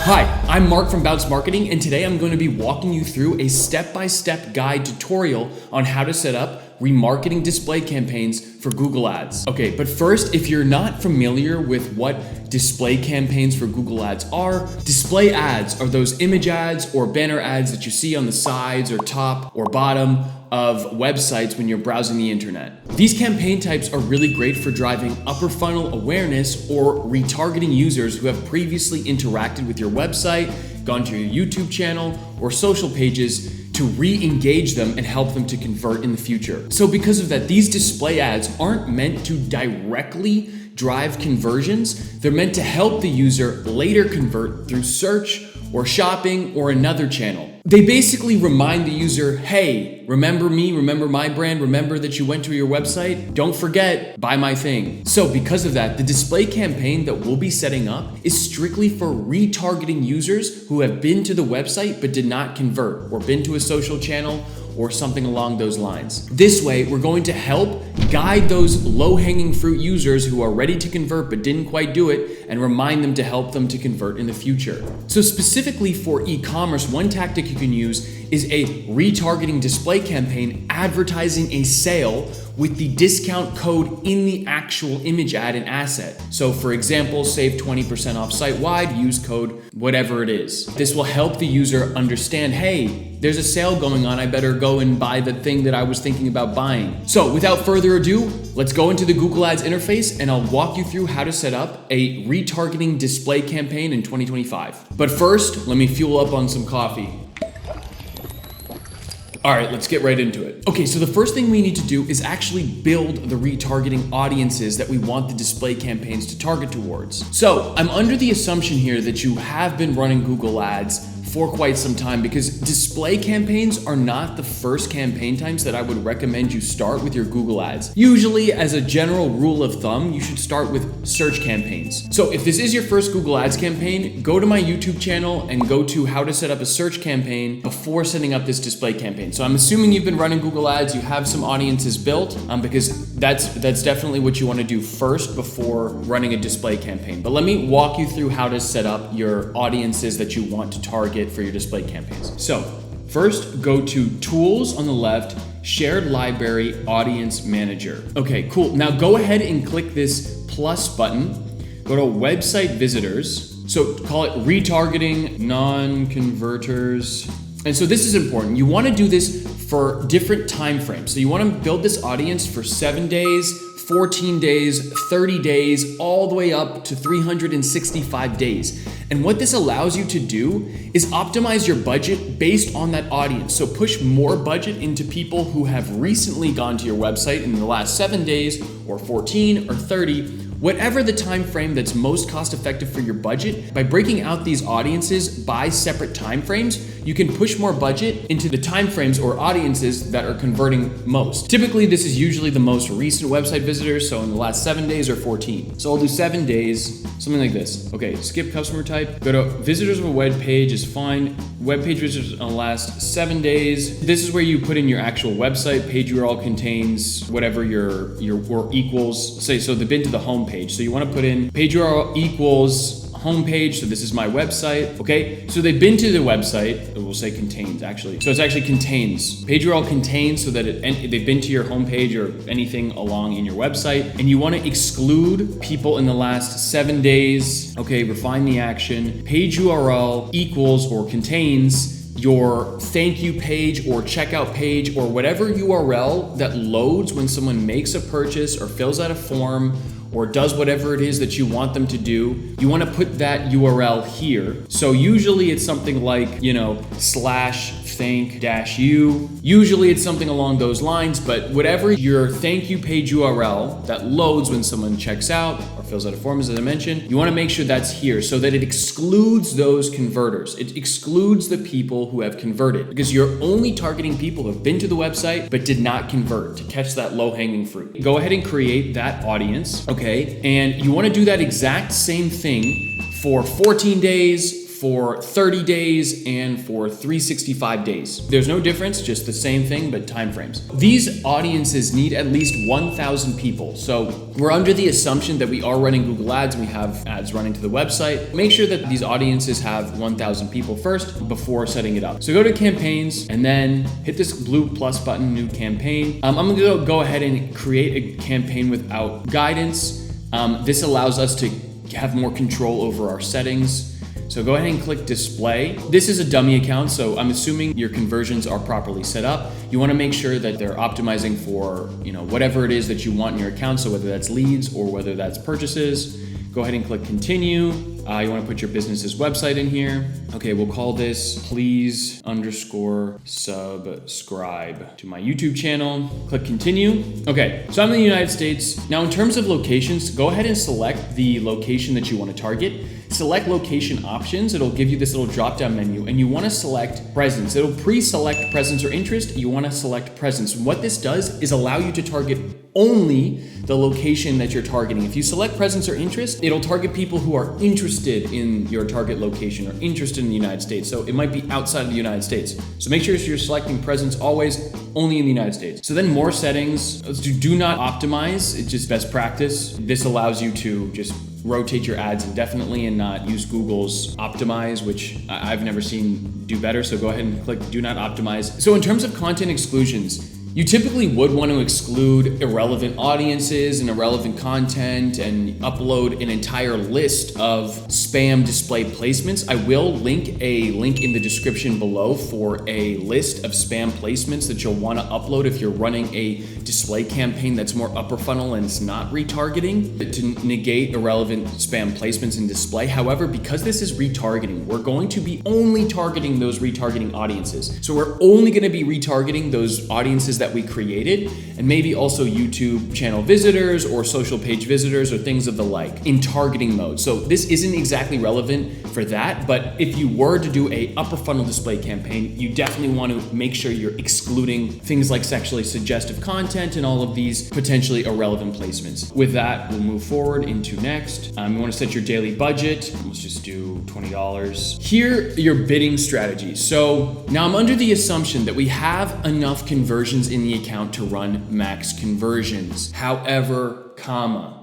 Hi, I'm Marc from Bounce Marketing, and today I'm going to be walking you through a step-by-step guide tutorial on how to set up remarketing display campaigns for Google Ads. Okay, but first, if you're not familiar with what display campaigns for Google Ads are, display ads are those image ads or banner ads that you see on the sides or top or bottom of websites when you're browsing the internet. These campaign types are really great for driving upper funnel awareness or retargeting users who have previously interacted with your website, gone to your YouTube channel, or social pages to re-engage them and help them to convert in the future. So because of that, these display ads aren't meant to directly drive conversions. They're meant to help the user later convert through search or shopping or another channel. They basically remind the user, hey, remember me, remember my brand, remember that you went to your website? Don't forget, buy my thing. So because of that, the display campaign that we'll be setting up is strictly for retargeting users who have been to the website but did not convert, or been to a social channel or something along those lines. This way, we're going to help guide those low-hanging fruit users who are ready to convert but didn't quite do it, and remind them to help them to convert in the future. So specifically for e-commerce, one tactic you can use is a retargeting display campaign advertising a sale with the discount code in the actual image ad and asset. So for example, save 20% off site-wide, use code whatever it is. This will help the user understand, hey, there's a sale going on, I better go and buy the thing that I was thinking about buying. So without further ado, let's go into the Google Ads interface and I'll walk you through how to set up a retargeting display campaign in 2025. But first, let me fuel up on some coffee. All right, let's get right into it. Okay, so the first thing we need to do is actually build the retargeting audiences that we want the display campaigns to target towards. So I'm under the assumption here that you have been running Google Ads for quite some time, because display campaigns are not the first campaign types that I would recommend you start with your Google Ads. Usually, as a general rule of thumb, you should start with search campaigns. So if this is your first Google Ads campaign, go to my YouTube channel and go to how to set up a search campaign before setting up this display campaign. So I'm assuming you've been running Google Ads, you have some audiences built, because that's definitely what you want to do first before running a display campaign. But let me walk you through how to set up your audiences that you want to target for your display campaigns. So first, go to Tools on the left, Shared Library Audience Manager. Okay, cool. Now go ahead and click this plus button. Go to Website Visitors. So call it Retargeting Non-Converters. And so this is important. You want to do this for different time frames. So you want to build this audience for 7 days, 14 days, 30 days, all the way up to 365 days. And what this allows you to do is optimize your budget based on that audience. So push more budget into people who have recently gone to your website in the last 7 days, or 14 or 30, whatever the time frame that's most cost effective for your budget. By breaking out these audiences by separate time frames, you can push more budget into the time frames or audiences that are converting most. Typically, this is usually the most recent website visitors, so in the last 7 days or 14. So I'll do 7 days, something like this. Okay, skip customer type, go to visitors of a web page is fine. Web page visitors in the last 7 days. This is where you put in your actual website. Page URL contains whatever your or equals, say, so they've been to the home page. So you want to put in page URL equals homepage. So this is my website. Okay, so they've been to the website. It will say contains actually. So it's actually contains. Page URL contains, so that they've been to your homepage or anything along in your website. And you want to exclude people in the last 7 days. Okay, refine the action. Page URL equals or contains your thank you page or checkout page or whatever URL that loads when someone makes a purchase or fills out a form or does whatever it is that you want them to do. You want to put that URL here. So usually it's something like, /thank-u. Usually it's something along those lines, but whatever your thank you page URL that loads when someone checks out or fills out a form, as I mentioned, you want to make sure that's here so that it excludes those converters. It excludes the people who have converted, because you're only targeting people who have been to the website but did not convert, to catch that low-hanging fruit. Go ahead and create that audience, okay? And you want to do that exact same thing for 14 days, for 30 days and for 365 days. There's no difference, just the same thing, but timeframes. These audiences need at least 1,000 people. So we're under the assumption that we are running Google Ads and we have ads running to the website. Make sure that these audiences have 1,000 people first before setting it up. So go to campaigns and then hit this blue plus button, new campaign. I'm gonna go ahead and create a campaign without guidance. This allows us to have more control over our settings. So go ahead and click display. This is a dummy account, so I'm assuming your conversions are properly set up. You wanna make sure that they're optimizing for whatever it is that you want in your account, so whether that's leads or whether that's purchases. Go ahead and click continue. You wanna put your business's website in here. Okay, we'll call this please _ subscribe to my YouTube channel. Click continue. Okay, so I'm in the United States. Now in terms of locations, go ahead and select the location that you wanna target. Select location options. It'll give you this little drop-down menu and you wanna select presence. It'll pre-select presence or interest. You wanna select presence. What this does is allow you to target only the location that you're targeting. If you select presence or interest, it'll target people who are interested in your target location or interested in the United States. So it might be outside of the United States. So make sure you're selecting presence always only in the United States. So then more settings. Let's do not optimize. It's just best practice. This allows you to just rotate your ads indefinitely and not use Google's optimize, which I've never seen do better. So go ahead and click do not optimize. So in terms of content exclusions, you typically would want to exclude irrelevant audiences and irrelevant content and upload an entire list of spam display placements. I will link a link in the description below for a list of spam placements that you'll want to upload if you're running a display campaign that's more upper funnel and it's not retargeting, to negate irrelevant spam placements in display. However, because this is retargeting, we're going to be only targeting those retargeting audiences. So we're only going to be retargeting those audiences that we created, and maybe also YouTube channel visitors or social page visitors or things of the like in targeting mode. So this isn't exactly relevant for that, but if you were to do a upper funnel display campaign, you definitely want to make sure you're excluding things like sexually suggestive content and all of these potentially irrelevant placements. With that, we'll move forward into next. You want to set your daily budget. Let's just do $20. Here, your bidding strategy. So now I'm under the assumption that we have enough conversions in the account to run max conversions. However,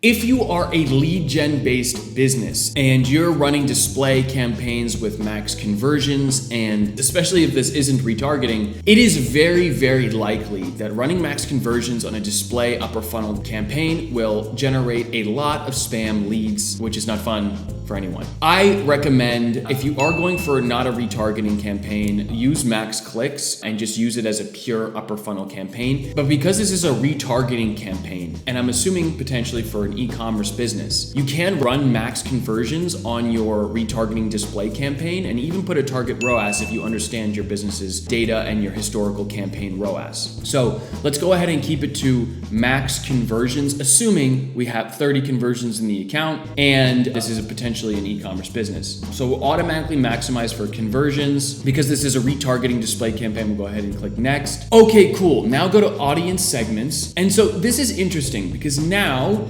if you are a lead gen based business and you're running display campaigns with max conversions, and especially if this isn't retargeting, it is very, very likely that running max conversions on a display upper funnel campaign will generate a lot of spam leads, which is not fun for anyone. I recommend, if you are going for not a retargeting campaign, use max clicks and just use it as a pure upper funnel campaign. But because this is a retargeting campaign, and I'm assuming potentially for an e-commerce business, you can run max conversions on your retargeting display campaign and even put a target ROAS if you understand your business's data and your historical campaign ROAS. So let's go ahead and keep it to max conversions, assuming we have 30 conversions in the account and this is a potentially an e-commerce business. So we'll automatically maximize for conversions. Because this is a retargeting display campaign, we'll go ahead and click next. Okay, cool. Now go to audience segments. And so this is interesting because now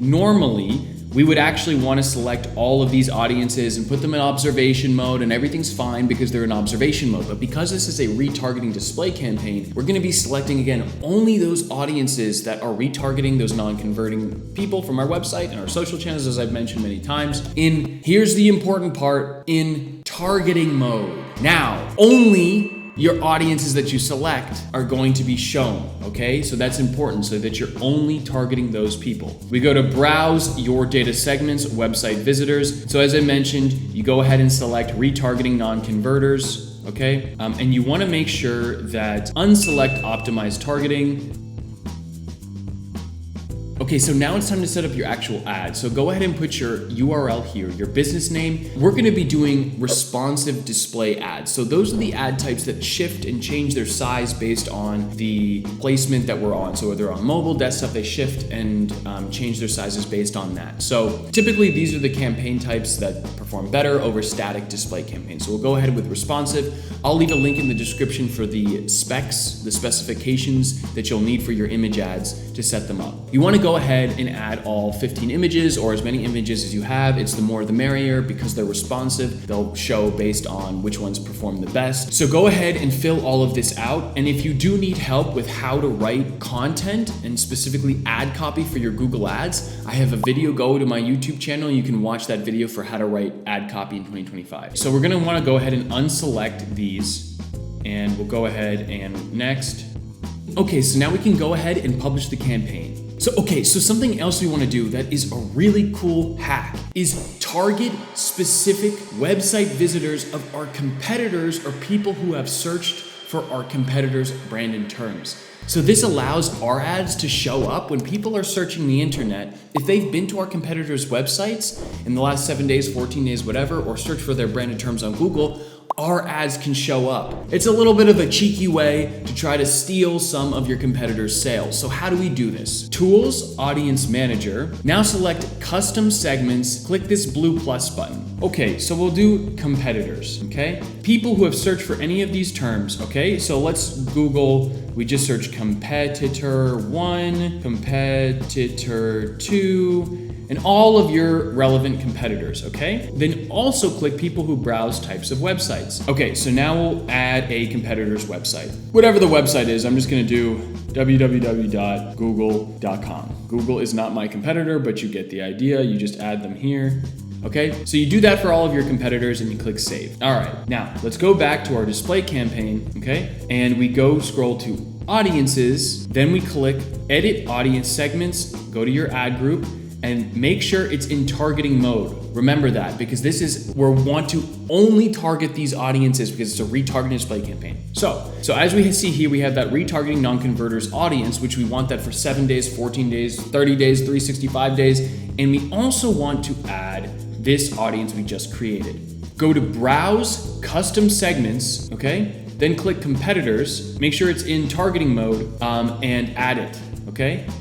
normally, we would actually want to select all of these audiences and put them in observation mode and everything's fine because they're in observation mode. But because this is a retargeting display campaign, we're going to be selecting again only those audiences that are retargeting those non-converting people from our website and our social channels, as I've mentioned many times. Here's the important part, in targeting mode. Now, only your audiences that you select are going to be shown, okay? So that's important so that you're only targeting those people. We go to browse your data segments, website visitors. So as I mentioned, you go ahead and select retargeting non-converters, okay? And you wanna make sure that unselect optimized targeting. Okay, so now it's time to set up your actual ad. So go ahead and put your URL here, your business name. We're gonna be doing responsive display ads. So those are the ad types that shift and change their size based on the placement that we're on. So whether on mobile, desktop, they shift and change their sizes based on that. So typically these are the campaign types that perform better over static display campaigns. So we'll go ahead with responsive. I'll leave a link in the description for the specs, the specifications that you'll need for your image ads to set them up. You want to go ahead and add all 15 images or as many images as you have. It's the more the merrier because they're responsive. They'll show based on which ones perform the best. So go ahead and fill all of this out. And if you do need help with how to write content and specifically ad copy for your Google Ads, I have a video. Go to my YouTube channel. You can watch that video for how to write ad copy in 2025. So we're going to want to go ahead and unselect these, and we'll go ahead and next. Okay, so now we can go ahead and publish the campaign. So something else we want to do that is a really cool hack is target specific website visitors of our competitors or people who have searched for our competitors' branded terms. So this allows our ads to show up when people are searching the internet. If they've been to our competitors' websites in the last 7 days, 14 days, whatever, or search for their branded terms on Google, our ads can show up. It's a little bit of a cheeky way to try to steal some of your competitors' sales. So how do we do this? Tools, Audience Manager. Now select Custom Segments, click this blue plus button. Okay, so we'll do competitors, okay? People who have searched for any of these terms, okay? So let's Google, we just search competitor 1, competitor 2, and all of your relevant competitors, okay? Then also click people who browse types of websites. Okay, so now we'll add a competitor's website. Whatever the website is, I'm just gonna do www.google.com. Google is not my competitor, but you get the idea. You just add them here. Okay, so you do that for all of your competitors and you click save. All right, now let's go back to our display campaign, okay? And we go scroll to audiences, then we click edit audience segments, go to your ad group, and make sure it's in targeting mode. Remember that, because this is where we want to only target these audiences because it's a retargeting display campaign. So as we see here, we have that retargeting non-converters audience, which we want that for 7 days, 14 days, 30 days, 365 days. And we also want to add this audience we just created. Go to Browse Custom Segments, okay? Then click Competitors, make sure it's in targeting mode, and add it.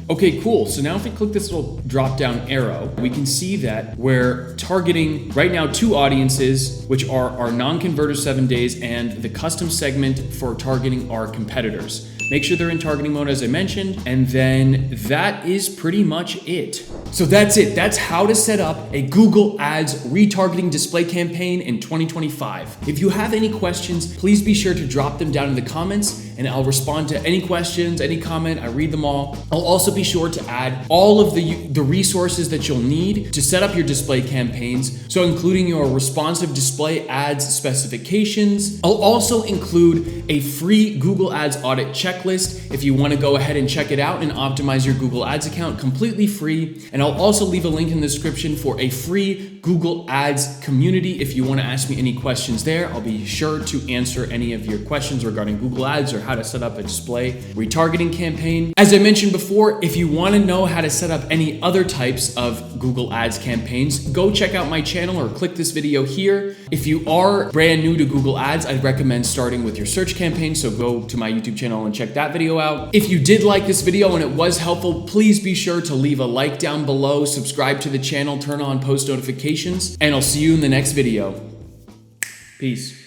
Okay, cool. So now if we click this little drop down arrow, we can see that we're targeting right now 2 audiences, which are our non-converter 7 days and the custom segment for targeting our competitors. Make sure they're in targeting mode as I mentioned, and then that is pretty much it. So that's it. That's how to set up a Google Ads retargeting display campaign in 2025. If you have any questions, please be sure to drop them down in the comments and I'll respond to any questions, any comment, I read them all. I'll also be sure to add all of the resources that you'll need to set up your display campaigns. So including your responsive display ads specifications. I'll also include a free Google Ads audit checklist if you want to go ahead and check it out and optimize your Google Ads account completely free. And I'll also leave a link in the description for a free Google Ads community. If you want to ask me any questions there, I'll be sure to answer any of your questions regarding Google Ads or how to set up a display retargeting campaign. As I mentioned before, if you want to know how to set up any other types of Google Ads campaigns, go check out my channel or click this video here. If you are brand new to Google Ads, I'd recommend starting with your search campaign. So go to my YouTube channel and check that video out. If you did like this video and it was helpful, please be sure to leave a like down below, subscribe to the channel, turn on post notifications, and I'll see you in the next video. Peace.